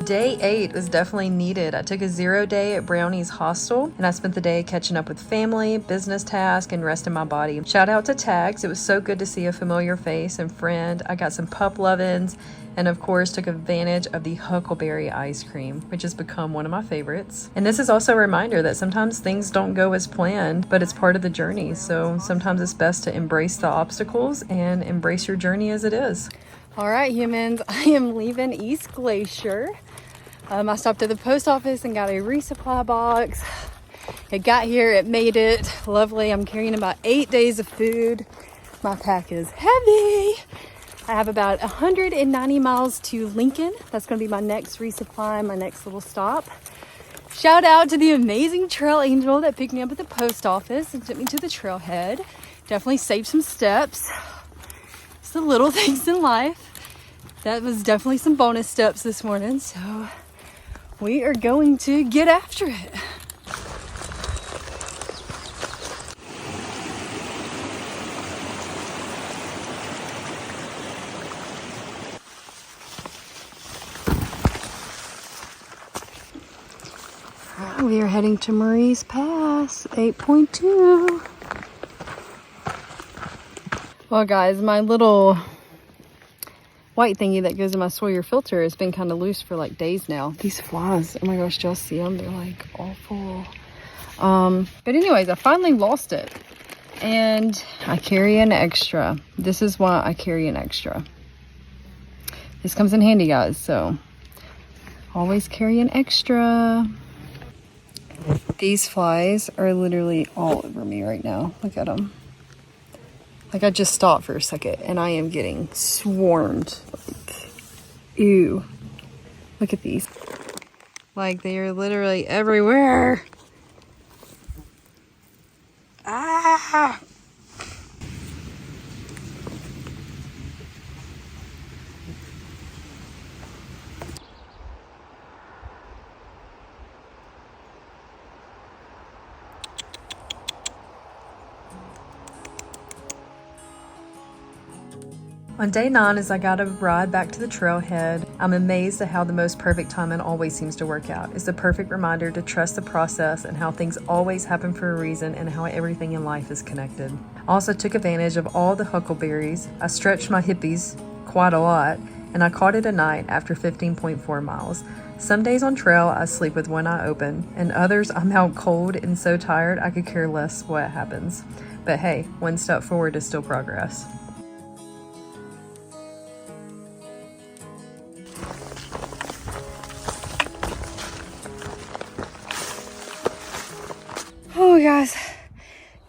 Day 8 was definitely needed. I took a 0 day at Brownie's hostel and I spent the day catching up with family, business tasks, and resting my body. Shout out to Tags. It was so good to see a familiar face and friend. I got some pup lovin's and of course took advantage of the huckleberry ice cream, which has become one of my favorites. And this is also a reminder that sometimes things don't go as planned, but it's part of the journey. So sometimes it's best to embrace the obstacles and embrace your journey as it is. All right, humans, I am leaving East Glacier. I stopped at the post office and got a resupply box. It got here, it made it. Lovely. I'm carrying about 8 days of food. My pack is heavy. I have about 190 miles to Lincoln. That's going to be my next resupply, my next little stop. Shout out to the amazing trail angel that picked me up at the post office and took me to the trailhead. Definitely saved some steps. It's the little things in life. That was definitely some bonus steps this morning. So we are going to get after it. We are heading to Marie's Pass, 8.2. Well, guys, my little white thingy that goes in my Sawyer filter has been kind of loose for like days now. These flies, oh my gosh, do y'all see them? They're like awful. But anyways, I finally lost it. And I carry an extra. This is why I carry an extra. This comes in handy, guys, so always carry an extra. These flies are literally all over me right now. Look at them. Like, I just stopped for a second and I am getting swarmed. Like, ew. Look at these. Like, they are literally everywhere. Ah! On day 9, as I got a ride back to the trailhead, I'm amazed at how the most perfect timing always seems to work out. It's a perfect reminder to trust the process and how things always happen for a reason and how everything in life is connected. I also took advantage of all the huckleberries. I stretched my hippies quite a lot, and I caught it a night after 15.4 miles. Some days on trail, I sleep with one eye open, and others I'm out cold and so tired I could care less what happens. But hey, one step forward is still progress. Oh guys,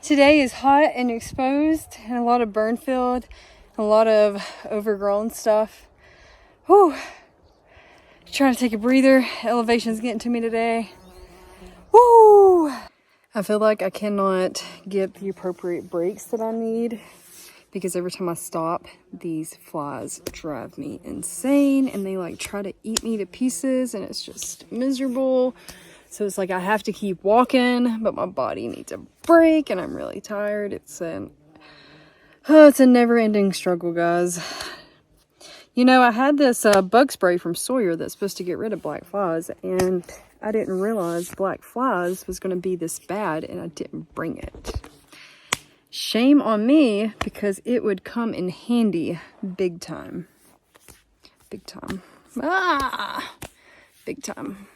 today is hot and exposed and a lot of burn field, a lot of overgrown stuff. Whew. Trying to take a breather. Elevation's getting to me today. Woo! I feel like I cannot get the appropriate breaks that I need because every time I stop, these flies drive me insane and they like try to eat me to pieces and it's just miserable. So it's like I have to keep walking, but my body needs a break and I'm really tired. It's a never-ending struggle, guys. You know, I had this bug spray from Sawyer that's supposed to get rid of black flies, and I didn't realize black flies was going to be this bad, and I didn't bring it. Shame on me, because it would come in handy big time. Big time. Ah! Big time.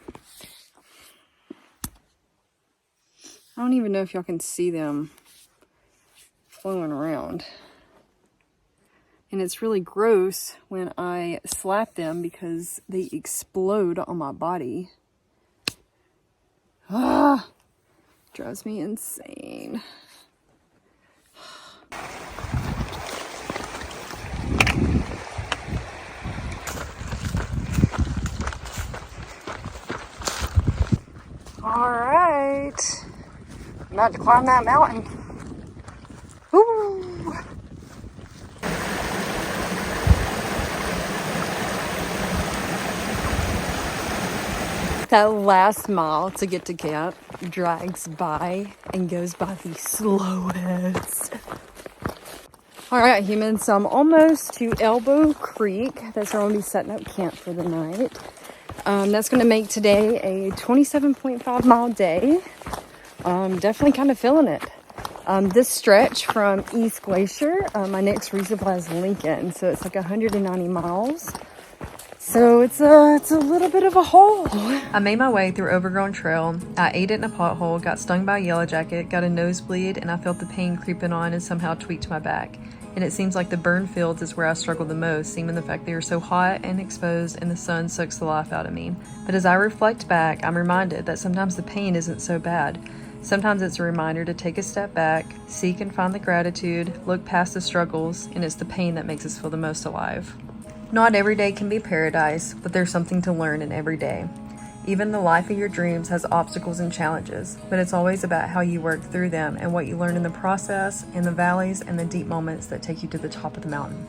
I don't even know if y'all can see them flowing around. And it's really gross when I slap them because they explode on my body. Ah! Drives me insane. All right. I'm about to climb that mountain. Woo! That last mile to get to camp drags by and goes by the slowest. All right, humans, so I'm almost to Elbow Creek. That's where I'm going to be setting up camp for the night. That's going to make today a 27.5 mile day. Definitely kind of feeling it. This stretch from East Glacier, my next resupply is Lincoln, so it's like 190 miles. So it's a little bit of a haul. I made my way through overgrown trail. I ate it in a pothole, got stung by a yellow jacket, got a nosebleed, and I felt the pain creeping on and somehow tweaked my back. And it seems like the burn fields is where I struggle the most, seeing the fact they are so hot and exposed and the sun sucks the life out of me. But as I reflect back, I'm reminded that sometimes the pain isn't so bad. Sometimes it's a reminder to take a step back, seek and find the gratitude, look past the struggles, and it's the pain that makes us feel the most alive. Not every day can be paradise, but there's something to learn in every day. Even the life of your dreams has obstacles and challenges, but it's always about how you work through them and what you learn in the process, in the valleys and the deep moments that take you to the top of the mountain.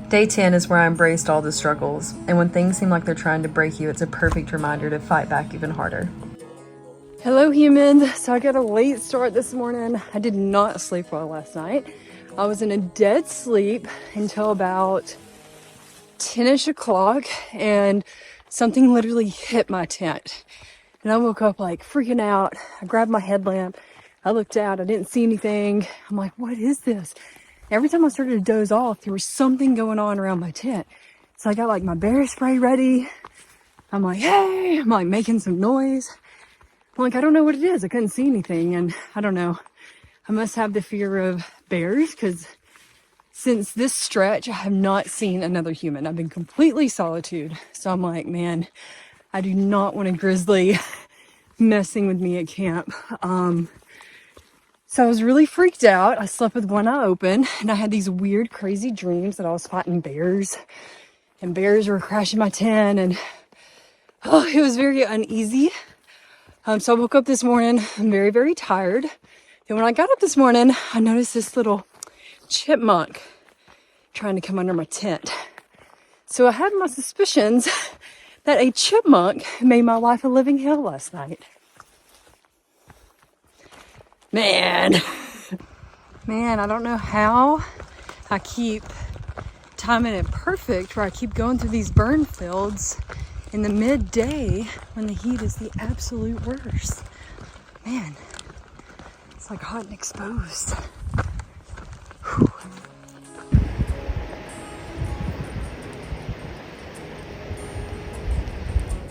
Day 10 is where I embraced all the struggles, and when things seem like they're trying to break you, it's a perfect reminder to fight back even harder. Hello humans. So I got a late start this morning. I did not sleep well last night. I was in a dead sleep until about 10ish o'clock, and something literally hit my tent. And I woke up like freaking out. I grabbed my headlamp. I looked out. I didn't see anything. I'm like, what is this? Every time I started to doze off, there was something going on around my tent. So I got like my bear spray ready. I'm like, hey, I'm like making some noise. I'm like, I don't know what it is. I couldn't see anything. And I don't know. I must have the fear of bears, because since this stretch, I have not seen another human. I've been completely solitude. So I'm like, man, I do not want a grizzly messing with me at camp. So I was really freaked out. I slept with one eye open, and I had these weird, crazy dreams that I was fighting bears, and bears were crashing my tent, and it was very uneasy. So I woke up this morning, I'm very, very tired. And when I got up this morning, I noticed this little chipmunk trying to come under my tent. So I had my suspicions that a chipmunk made my life a living hell last night. Man, I don't know how I keep timing it perfect where I keep going through these burn fields in the midday when the heat is the absolute worst. Man, it's like hot and exposed. Whew.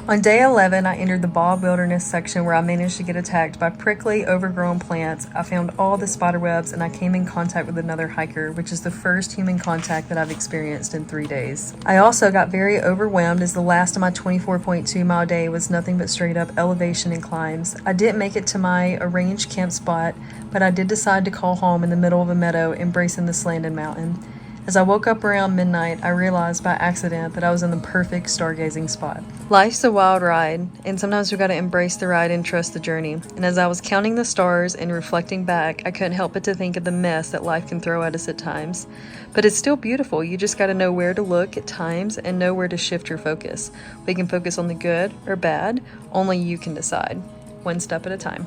On day 11, I entered the bog wilderness section where I managed to get attacked by prickly, overgrown plants. I found all the spider webs, and I came in contact with another hiker, which is the first human contact that I've experienced in 3 days. I also got very overwhelmed as the last of my 24.2 mile day was nothing but straight up elevation and climbs. I didn't make it to my arranged camp spot, but I did decide to call home in the middle of a meadow embracing the Slandon Mountain. As I woke up around midnight, I realized by accident that I was in the perfect stargazing spot. Life's a wild ride, and sometimes we gotta embrace the ride and trust the journey. And as I was counting the stars and reflecting back, I couldn't help but to think of the mess that life can throw at us at times. But it's still beautiful. You just gotta know where to look at times and know where to shift your focus. We can focus on the good or bad, only you can decide. One step at a time.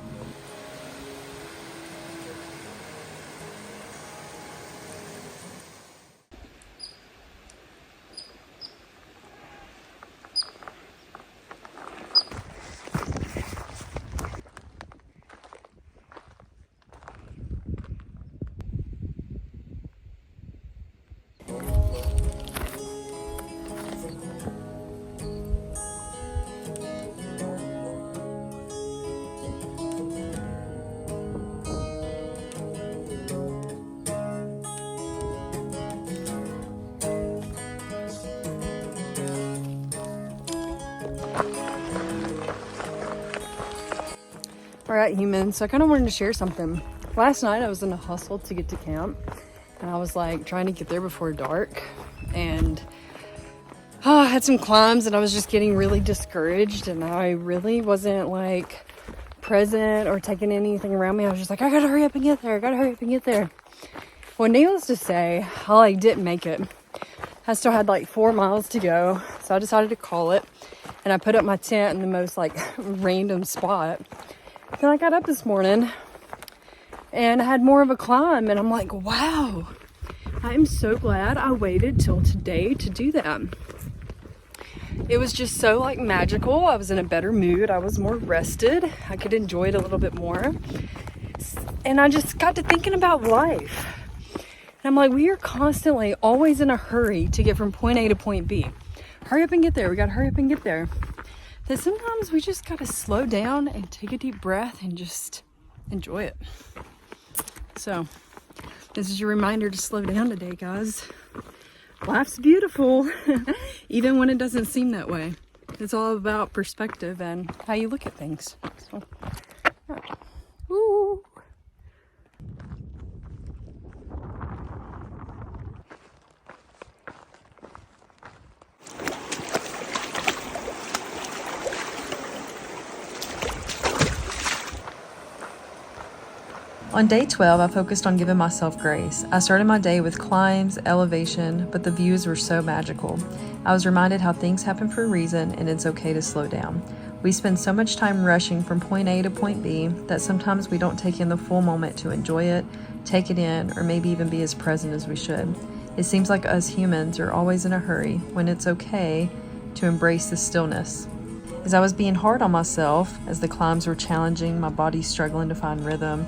Alright humans, so I kind of wanted to share something. Last night I was in a hustle to get to camp, and I was like trying to get there before dark, and I had some climbs and I was just getting really discouraged, and I really wasn't like present or taking anything around me. I was just like, I gotta hurry up and get there. Well, needless to say, I didn't make it. I still had like 4 miles to go, so I decided to call it, and I put up my tent in the most like random spot. Then I got up this morning and I had more of a climb, and I'm like, wow, I'm so glad I waited till today to do that. It was just so like magical. I was in a better mood. I was more rested. I could enjoy it a little bit more. And I just got to thinking about life. And I'm like, we are constantly always in a hurry to get from point A to point B. Hurry up and get there. We got to hurry up and get there. That sometimes we just got to slow down and take a deep breath and just enjoy it. So this is your reminder to slow down today, guys. Life's beautiful, even when it doesn't seem that way. It's all about perspective and how you look at things. So, yeah. Woo. On day 12, I focused on giving myself grace. I started my day with climbs, elevation, but the views were so magical. I was reminded how things happen for a reason and it's okay to slow down. We spend so much time rushing from point A to point B that sometimes we don't take in the full moment to enjoy it, take it in, or maybe even be as present as we should. It seems like us humans are always in a hurry when it's okay to embrace the stillness. As I was being hard on myself, as the climbs were challenging, my body struggling to find rhythm,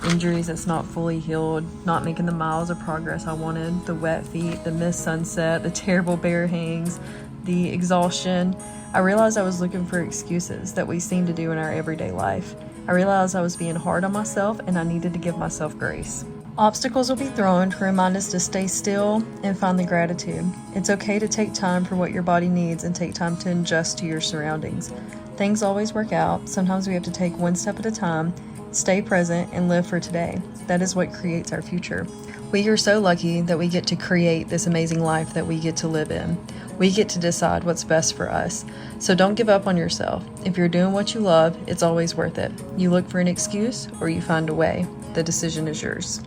injuries that's not fully healed, not making the miles of progress I wanted, the wet feet, the missed sunset, the terrible bear hangs, the exhaustion, I realized I was looking for excuses that we seem to do in our everyday life. I realized I was being hard on myself and I needed to give myself grace. Obstacles will be thrown to remind us to stay still and find the gratitude. It's okay to take time for what your body needs and take time to adjust to your surroundings. Things always work out. Sometimes we have to take one step at a time, stay present, and live for today. That is what creates our future. We are so lucky that we get to create this amazing life that we get to live in. We get to decide what's best for us. So don't give up on yourself. If you're doing what you love, it's always worth it. You look for an excuse or you find a way. The decision is yours.